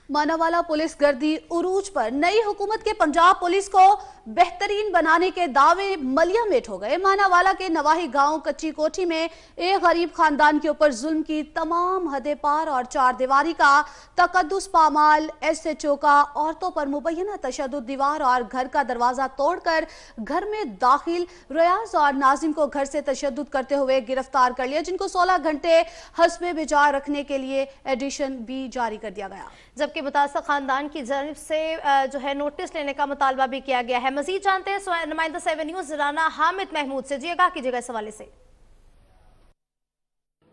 Manawala police गर्दी उरूज पर नई हुकूमत के पंजाब पुलिस को बेहतरीन बनाने के दावे मलिया मेट हो गए। मानावाला के नवाही गांव कच्ची कोठी में एक गरीब खानदान के ऊपर जुल्म की तमाम हदें पार और चार दीवारी का तकद्दुस पामाल। SHO का औरतों पर मुबैना तशद्दुद, दीवार और घर का दरवाजा तोड़कर घर में दाखिल रियाज और नाजिम को घर से तशद्दुद करते हुए गिरफ्तार कर लिया, जिनको 16 घंटे हस्बे बिजार रखने के लिए एडिशन भी जारी कर दिया गया, जबकि मुतासर खानदान की जानिब से जो है नोटिस लेने का मुतालबा भी किया गया है। मजीद जानते हैं नुमाइंदा 7 न्यूज़ राना हामिद महमूद से। जी आगाह कीजिएगा इस हवाले से।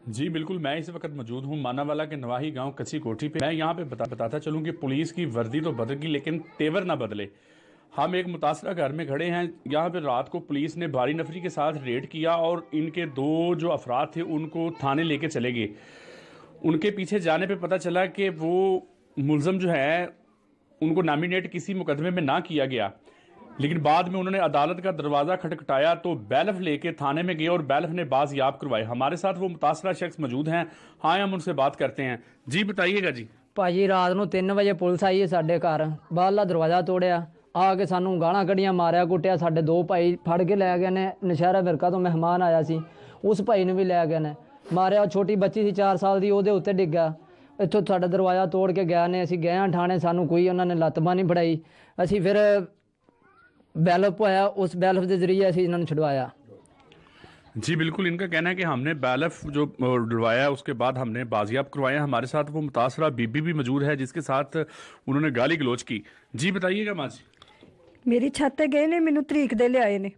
जी बिल्कुल, मैं इस वक्त मौजूद हूँ मानावाला के नवाही गांव कच्ची कोठी पे। मैं यहाँ पे बताता चलूँ कि पुलिस की वर्दी तो बदल गई लेकिन तेवर ना बदले। हम एक मुतासरा घर में खड़े हैं। यहाँ पे रात को पुलिस ने भारी नफरी के साथ रेड किया और इनके दो जो अफराद थे उनको थाने लेके चले गए। उनके पीछे जाने पे पता चला कि वो मुलजम जो है उनको नॉमिनेट किसी मुकदमे में ना किया गया, लेकिन बाद में उन्होंने अदालत का दरवाज़ा खटखटाया तो बैलफ लेके थाने में गए और बैलफ ने बाजियाब करवाए। हमारे साथ वो मुतासरा शख्स मौजूद हैं। हाँ, हम उनसे बात करते हैं। जी बताइएगा जी। भाजी रात को 3 वजे पुलिस आई है साढ़े घर, बाहरला दरवाज़ा तोड़िया, आके सानू गालां कढ़ियां, मारिया कुटिया। साढ़े 2 भाई फड़ के लै गए ने। नशहरा फिरका तो मेहमान आया सी, उस भाई ने भी लै गए ने मारिया। छोटी बच्ची सी 4 साल की, ਉਹਦੇ ਉੱਤੇ ਡਿੱਗਾ। ਇੱਥੋਂ ਸਾਡਾ ਦਰਵਾਜ਼ਾ ਤੋੜ ਕੇ ਗਿਆ ਨੇ। ਅਸੀਂ ਗਏ ਹਾਂ ਥਾਣੇ, ਸਾਨੂੰ ਕੋਈ ਉਹਨਾਂ ਨੇ ਲੱਤ ਬਾਂਹ ਨਹੀਂ ਫੜਾਈ। ਅਸੀਂ ਫਿਰ बैलफ होया, उस बैलफ के जरिए असी इन्होंने छुड़वाया। जी बिल्कुल, इनका कहना है कि हमने बैलफ जो डलवाया उसके बाद हमने बाजियाब करवाया। हमारे साथ वो मुतासरा बीबी भी मौजूद है जिसके साथ उन्होंने गाली गलोच की। जी बताइएगा माँ जी। मेरी छत ते गए ने, मैनू तरीक दे लियाए ने,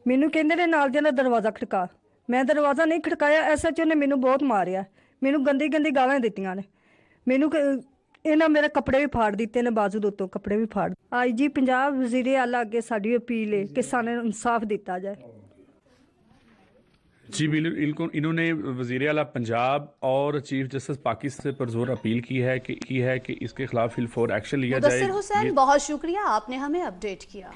मैनू कहंदे ने नाल दियां दा दरवाज़ा खड़का। मैं दरवाज़ा नहीं खड़काया। SHO ने मैनू बहुत मारिया, मैनू गंदी गंदी गालां दित्तियां ने। मैनू इन्हें मेरे कपड़े भी फाड़ दिते ने, बाजू उत्तों कपड़े भी फाड़। IG पंजाब वज़ीर आला अगे साडी अपील है कि सानू इंसाफ दिता जाए। जी बिल्कुल, इन्होंने वज़ीर आला पंजाब और चीफ जस्टिस पाकिस्तान से पुरजोर अपील की है कि इसके खिलाफ फिलफौर एक्शन लिया जाए। मुदस्सिर हुसैन, बहुत शुक्रिया, आपने हमें अपडेट किया।